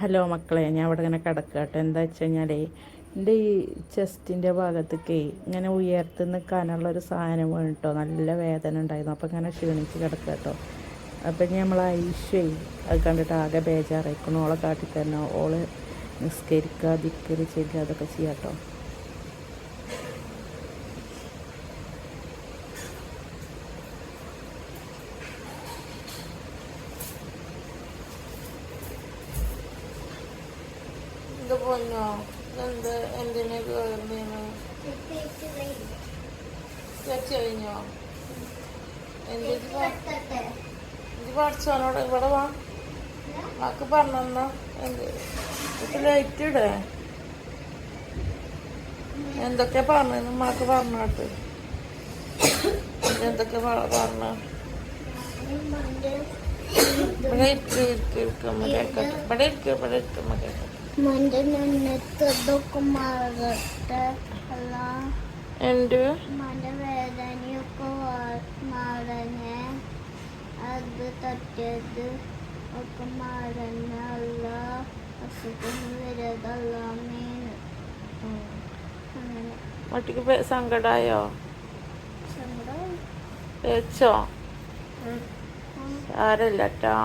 Hello മക്കളെ, ഞാൻ ഇവിടെ ഇങ്ങനെ കിടക്കട്ടെ. എന്താ വെച്ച് കഴിഞ്ഞാൽ എൻ്റെ ഈ ചെസ്റ്റിൻ്റെ ഭാഗത്തേക്ക് ഇങ്ങനെ ഉയർത്തി നിൽക്കാനുള്ളൊരു സാധനം വീണിട്ടോ, നല്ല വേദന ഉണ്ടായിരുന്നു. അപ്പോൾ ഇങ്ങനെ ക്ഷീണിച്ച് കിടക്കട്ടോ. അപ്പം നമ്മൾ ഐശ്വര്യ അത് കണ്ടിട്ട് ആകെ ബേജാറായിക്കണം. ഓളെ കാട്ടി തന്നെ ഓള് നിസ്കരിക്കുക, ദിക്കറ് ചെയ്യുക, അതൊക്കെ ചെയ്യാട്ടോ. ഇത് പൊന്നോ, എന്ത് എന്തിനു കയറുന്നു വെച്ച് കഴിഞ്ഞോ? എന്ത് പഠിച്ചോനോട് ഇവിടെ വാ, വാക്ക് പറഞ്ഞോ. എന്ത് ലൈറ്റ് ഇടേ, എന്തൊക്കെ പറഞ്ഞു മാക്ക് പറഞ്ഞോട്ട്, എന്തൊക്കെ പറഞ്ഞു. ഇവിടെ ഇരിക്കുമ്പോ കേൾക്കട്ടെ, ഇവിടെ ഇരിക്കുമ്പോ കേൾക്കട്ടെ. എന്റെ വേദനയൊക്കെ മാറണേ, അത് തട്ടിയത് ഒക്കെ മാറണല്ല, അസുഖം വരതല്ല. അങ്ങനെ ഒട്ടിക്ക് സങ്കടായോ? വെച്ചോ? സാരല്ല ട്ടോ.